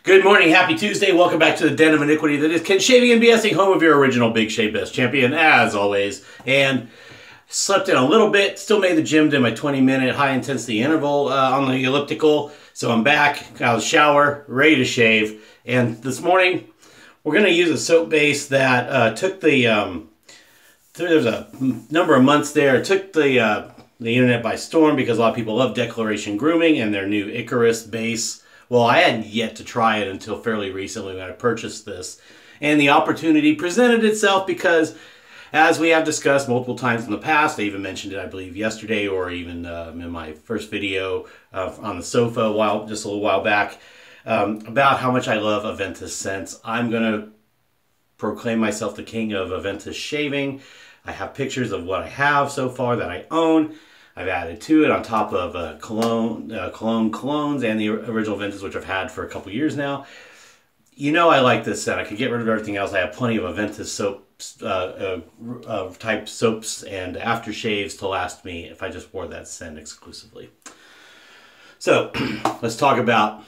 Good morning, happy Tuesday. Welcome back to the den of iniquity that is Ken Shaving and BSing, home of your original Big Shave Best champion, as always. And slept in a little bit, still made the gym, did my 20-minute high-intensity interval on the elliptical. So I'm back, got out of the shower, ready to shave. And this morning, we're going to use a soap base that took the, there's a number of months there, it took the internet by storm because a lot of people love Declaration Grooming and their new Icarus base. Well, I hadn't yet to try it until fairly recently when I purchased this. And the opportunity presented itself because, as we have discussed multiple times in the past, I even mentioned it, I believe, yesterday or even in my first video on the sofa just a little while back, about how much I love Aventus scents. I'm going to proclaim myself the king of Aventus shaving. I have pictures of what I have so far that I own. I've added to it on top of colognes and the original Aventus, which I've had for a couple years now. You know I like this scent. I could get rid of everything else. I have plenty of Aventus soaps, type soaps and aftershaves to last me if I just wore that scent exclusively. So let's talk about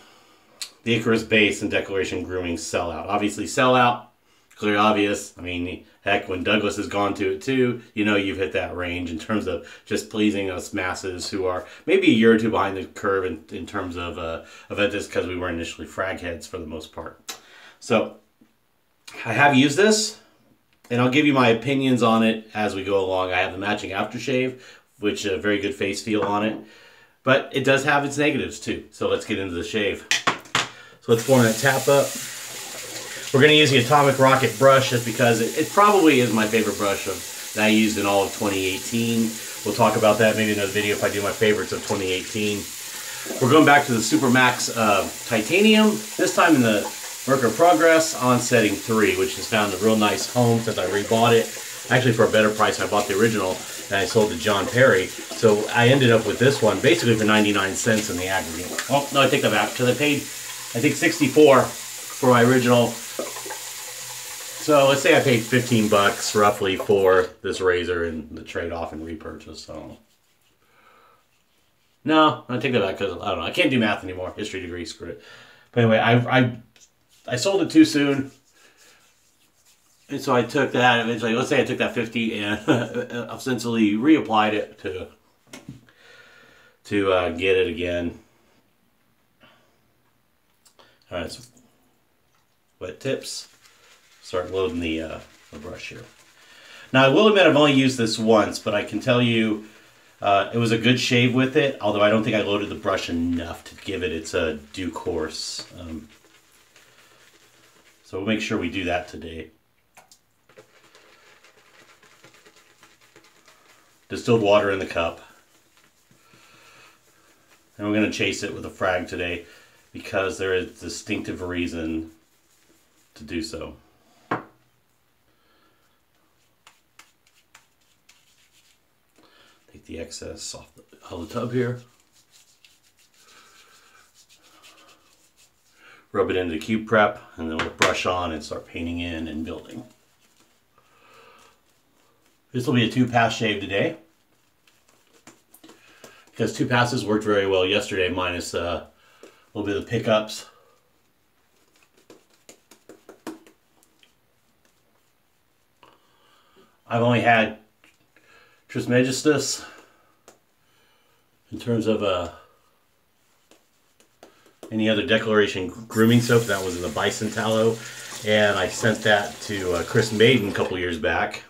the Icarus base and Declaration Grooming Sellout. Obviously Sellout, clearly obvious. I mean, heck, when Douglas has gone to it too, you know you've hit that range in terms of just pleasing us masses who are maybe a year or two behind the curve in terms of Aventus because we were initially frag heads for the most part. So I have used this, and I'll give you my opinions on it as we go along. I have the matching aftershave, which a very good face feel on it, but it does have its negatives too. So let's get into the shave. So let's form that tap up. We're going to use the Atomic Rocket brush just because it probably is my favorite brush that I used in all of 2018. We'll talk about that maybe in another video if I do my favorites of 2018. We're going back to the Super Max Titanium, this time in the Merkur Progress on setting 3, which has found a real nice home since I rebought it. Actually for a better price. I bought the original and I sold to John Perry. So I ended up with this one basically for 99 cents in the aggregate. Oh, no, I take that back because I paid, I think, 64 for my original. So let's say I paid 15 bucks roughly for this razor and the trade-off and repurchase. So no, I take that back because I don't know. I can't do math anymore. History degree, screw it. But anyway, I sold it too soon, and so I took that eventually. Let's say I took that 50 and essentially reapplied it to get it again. All right, so wet tips. Start loading the brush here. Now I will admit I've only used this once, but I can tell you it was a good shave with it, although I don't think I loaded the brush enough to give it its due course. So we'll make sure we do that today. Distilled water in the cup. And we're going to chase it with a frag today because there is a distinctive reason to do so. Take the excess off the tub here. Rub it into the cube prep, and then we'll brush on and start painting in and building. This will be a 2-pass shave today, because 2 passes worked very well yesterday, minus a little bit of pickups. I've only had Trismegistus in terms of any other Declaration Grooming soap. That was in the Bison Tallow, and I sent that to Chris Maiden a couple years back.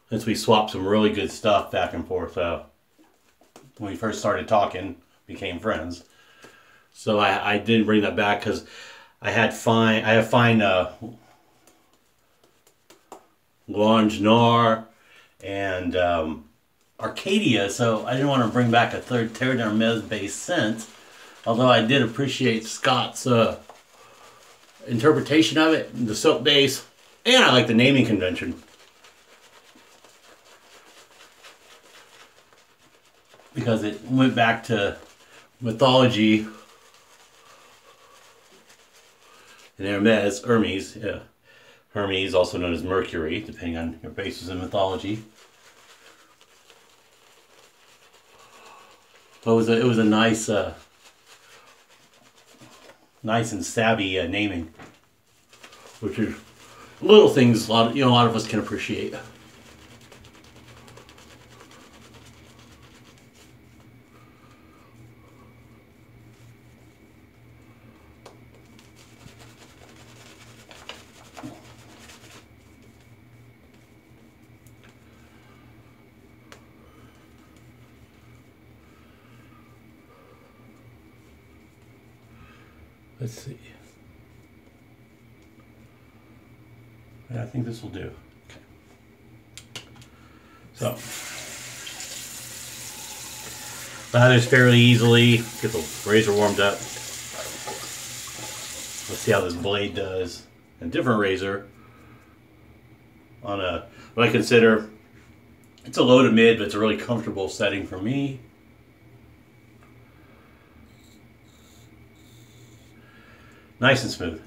Since we swapped some really good stuff back and forth when we first started talking, became friends. So I did bring that back because I have fine Lange and Arcadia, so I didn't want to bring back a third Terre d'Hermes based scent, although I did appreciate Scott's interpretation of it, the soap base, and I like the naming convention. Because it went back to mythology and Hermes, yeah. Hermes, also known as Mercury, depending on your basis in mythology. But it was a nice, nice and savvy naming, which is little things a lot of us can appreciate. Let's see. Yeah, I think this will do. Okay. So, lathers fairly easily. Get the razor warmed up. Let's see how this blade does. A different razor on what I consider, it's a low to mid, but it's a really comfortable setting for me. Nice and smooth.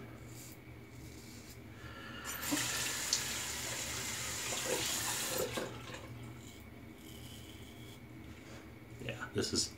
Yeah, this is...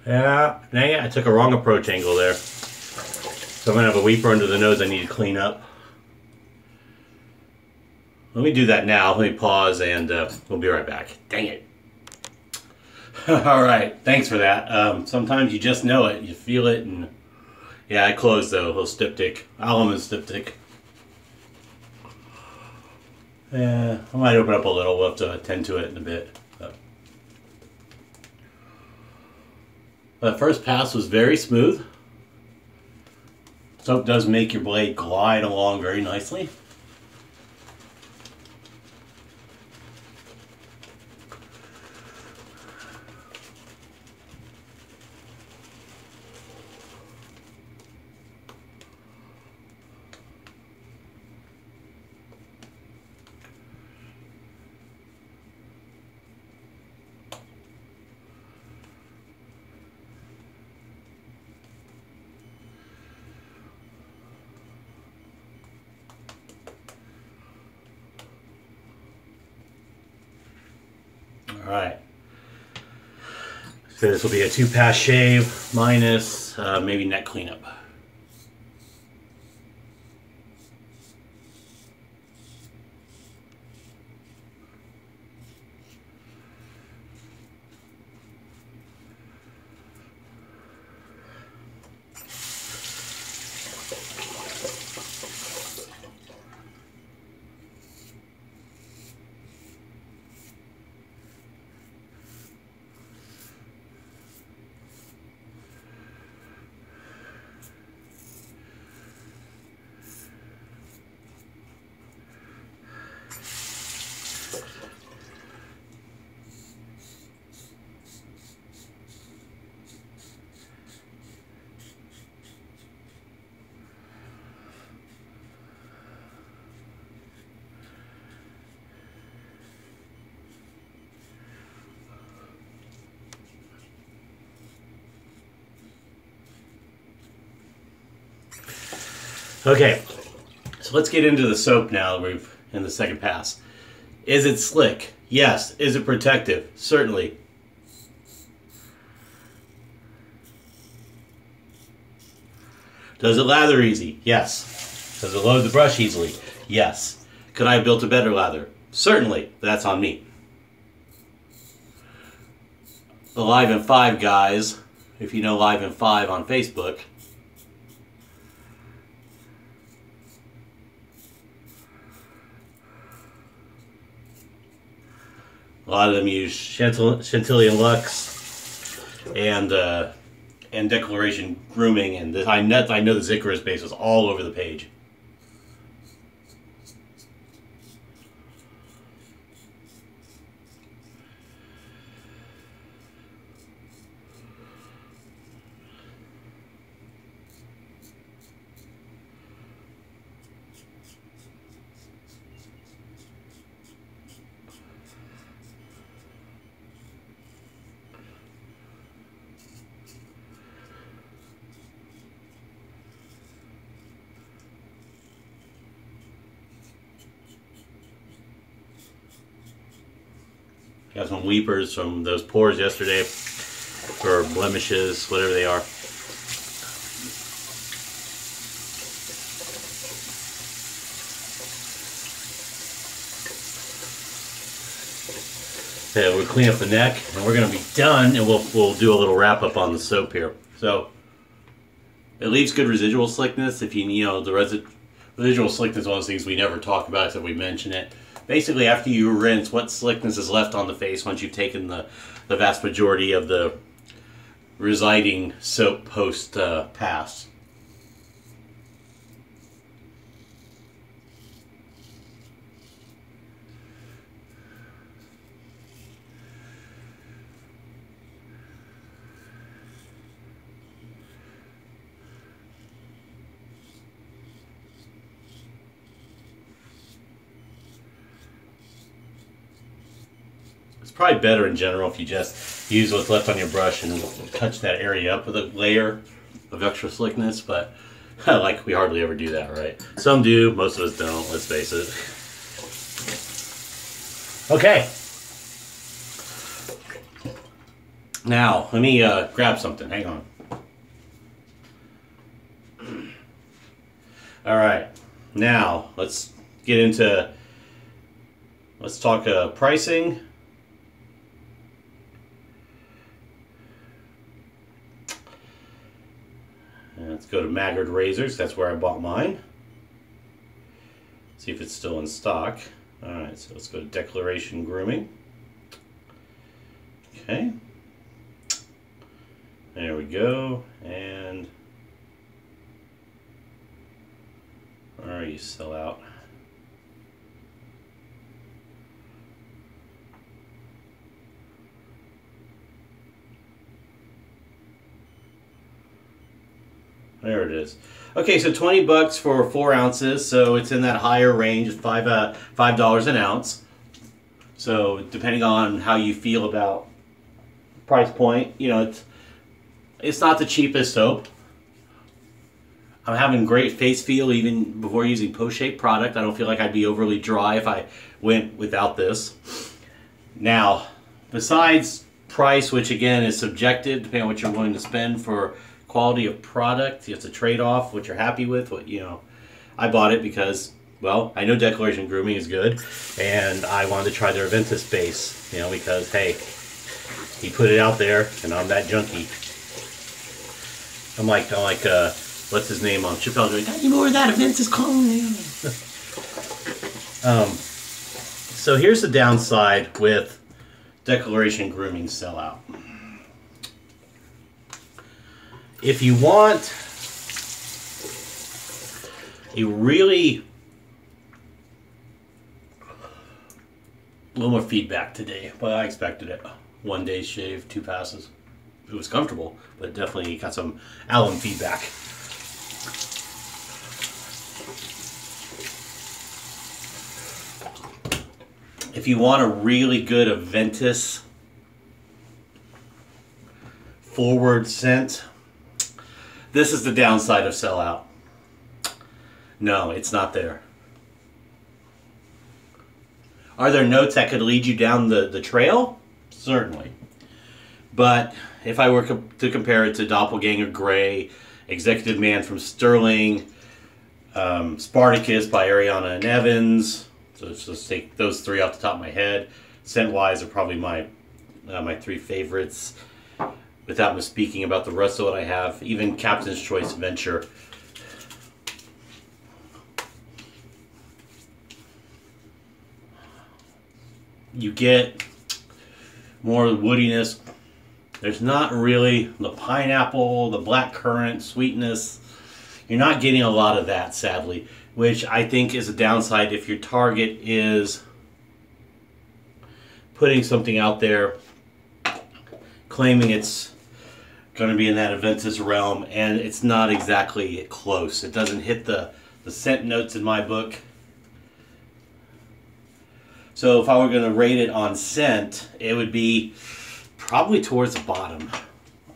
Yeah, dang it, I took a wrong approach angle there. So I'm going to have a weeper under the nose I need to clean up. Let me do that now. Let me pause and we'll be right back. Dang it. Alright, thanks for that. Sometimes you just know it, you feel it, and yeah, I closed though, a little styptic, almond styptic. Yeah, I might open up a little, we'll have to attend to it in a bit. The first pass was very smooth. Soap does make your blade glide along very nicely. Alright, so this will be a 2-pass shave minus maybe neck cleanup. Okay, so let's get into the soap now that we've in the second pass. Is it slick? Yes. Is it protective? Certainly. Does it lather easy? Yes. Does it load the brush easily? Yes. Could I have built a better lather? Certainly. That's on me. The Live in 5 guys, if you know Live in 5 on Facebook, a lot of them use Chantilly Luxe and Declaration Grooming, and this, I know the Zicarus base was all over the page. Got some weepers from those pours yesterday for blemishes, whatever they are. Okay, we'll clean up the neck, and we're going to be done, and we'll do a little wrap up on the soap here. So it leaves good residual slickness. If you know the residual slickness is one of those things we never talk about, so we mention it. Basically, after you rinse, what slickness is left on the face once you've taken the vast majority of the residing soap post pass. It's probably better in general if you just use what's left on your brush and touch that area up with a layer of extra slickness, but like we hardly ever do that, right? Some do, most of us don't, let's face it. Okay. Now, let me grab something, hang on. Alright, now let's talk pricing. Let's go to Maggard Razors. That's where I bought mine. See if it's still in stock. Alright, so let's go to Declaration Grooming. Okay. There we go. And where are you, Sellout? There it is. Okay, so 20 bucks for 4 ounces, so it's in that higher range, $5 an ounce. So depending on how you feel about price point, you know, it's not the cheapest soap. I'm having great face feel even before using post-shape product. I don't feel like I'd be overly dry if I went without this. Now, besides price, which again is subjective, depending on what you're willing to spend for quality of product, it's a trade-off, what you're happy with, what, you know. I bought it because, well, I know Declaration Grooming is good, and I wanted to try their Aventus base, you know, because, hey, he put it out there, and I'm that junkie. I'm like, what's his name on Chappelle doing, got any more of that Aventus clone? So here's the downside with Declaration Grooming Sellout. If you want a really little more feedback today, but I expected it. 1 day shave, 2 passes. It was comfortable, but definitely got some alum feedback. If you want a really good Aventus forward scent, this is the downside of Sellout. No, it's not there. Are there notes that could lead you down the trail? Certainly. But if I were to compare it to Doppelganger Gray, Executive Man from Sterling, Spartacus by Ariana and Evans, so let's just take those three off the top of my head. Scent-wise are probably my three favorites. Without misspeaking about the rest of what I have, even Captain's Choice Venture. You get more woodiness. There's not really the pineapple, the black currant sweetness. You're not getting a lot of that, sadly, which I think is a downside if your target is putting something out there, claiming it's going to be in that Aventus realm, and it's not exactly close. It doesn't hit the scent notes in my book. So if I were going to rate it on scent, it would be probably towards the bottom.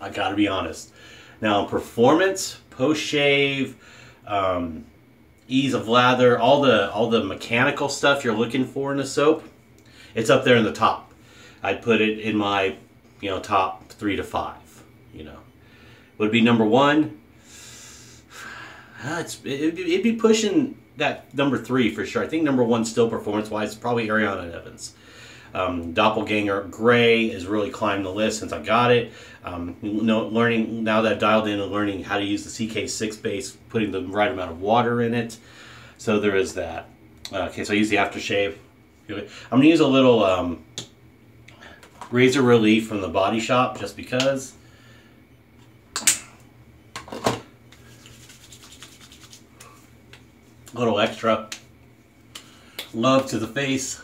I got to be honest. Now, performance, post-shave, ease of lather, all the mechanical stuff you're looking for in a soap, it's up there in the top. I'd put it in my, top 3 to 5. Would it be number 1? It'd be pushing that number 3 for sure. I think number 1 still performance-wise, probably Ariana and Evans. Doppelganger Gray has really climbed the list since I got it. Learning now that I've dialed in and learning how to use the CK6 base, putting the right amount of water in it. So there is that. Okay, so I use the aftershave. I'm going to use a little Razor Relief from the Body Shop just because. A little extra love to the face.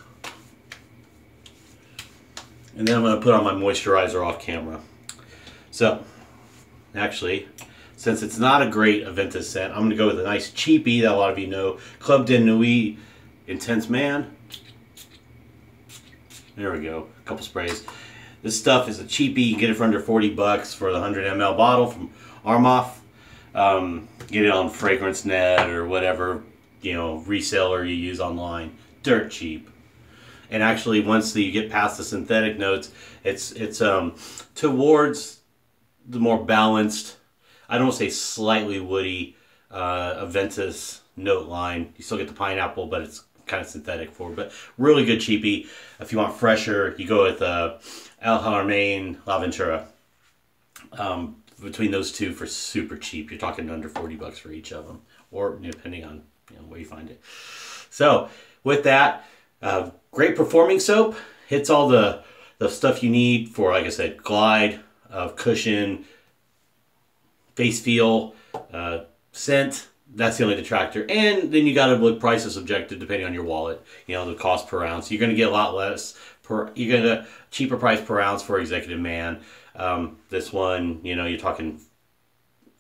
And then I'm going to put on my moisturizer off camera. So, actually, since it's not a great Aventus scent, I'm going to go with a nice cheapie that a lot of you know. Club de Nuit Intense Man. There we go. A couple sprays. This stuff is a cheapie. You can get it for under 40 bucks for the 100 ml bottle from Armoff. Get it on Fragrance Net or whatever, reseller you use online. Dirt cheap. And actually, once you get past the synthetic notes, it's towards the more balanced, I don't say slightly woody, Aventus note line. You still get the pineapple, but it's kind of synthetic forward. But really good cheapie. If you want fresher, you go with El Haramain La Ventura. Between those two for super cheap, you're talking under 40 bucks for each of them, or depending on where you find it. So with that. Great performing soap, hits all the stuff you need for, like I said, glide, cushion, face feel, scent. That's the only detractor. And then you got to look price is subjective depending on your wallet. The cost per ounce. You're going to get a lot less you're going to cheaper price per ounce for Executive Man. This one, you're talking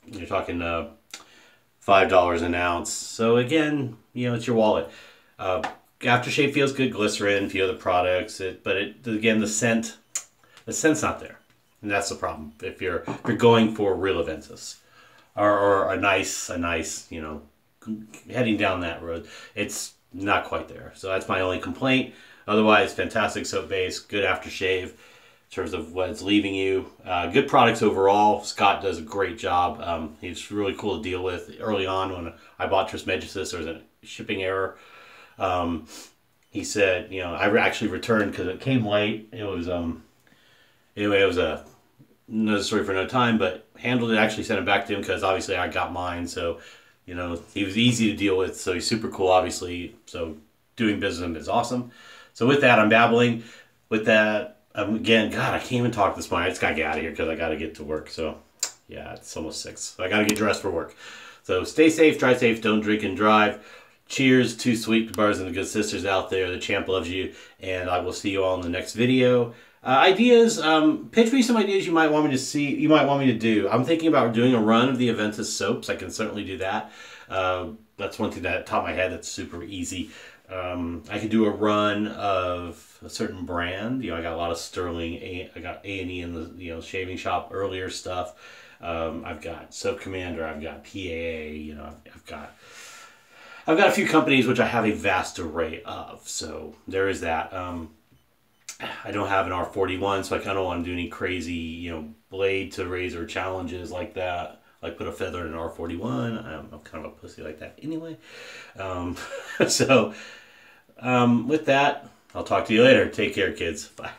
$5 an ounce. So again, it's your wallet. Aftershave feels good, glycerin, a few other products, but again, the scent's not there, and that's the problem. If you're going for real Aventus or a nice, heading down that road, it's not quite there. So that's my only complaint. Otherwise, fantastic soap base, good aftershave in terms of what it's leaving you. Good products overall. Scott does a great job. He's really cool to deal with. Early on, when I bought Trismegistus, there was a shipping error. He said, I actually returned because it came late. It was, anyway, it was another story for another time, but handled it, actually sent it back to him because obviously I got mine. So, he was easy to deal with. So he's super cool, obviously. So doing business with him is awesome. So with that, I'm babbling. With that, again, God, I can't even talk this morning. I just got to get out of here because I got to get to work. So yeah, it's almost 6. So I got to get dressed for work. So stay safe, drive safe, don't drink and drive. Cheers to sweet brothers and the good sisters out there. The champ loves you, and I will see you all in the next video. Ideas, pitch me some ideas you might want me to see, you might want me to do. I'm thinking about doing a run of the Aventus soaps. I can certainly do that. That's one thing that at the top of my head that's super easy. I could do a run of a certain brand. I got a lot of Sterling. I got A&E in the shaving shop earlier stuff. I've got Soap Commander. I've got PAA. I've got I've got a few companies which I have a vast array of, so there is that. I don't have an R41, so I kind of want to do any crazy, blade to razor challenges like that. Like put a feather in an R41. I'm kind of a pussy like that anyway. So with that, I'll talk to you later. Take care, kids. Bye.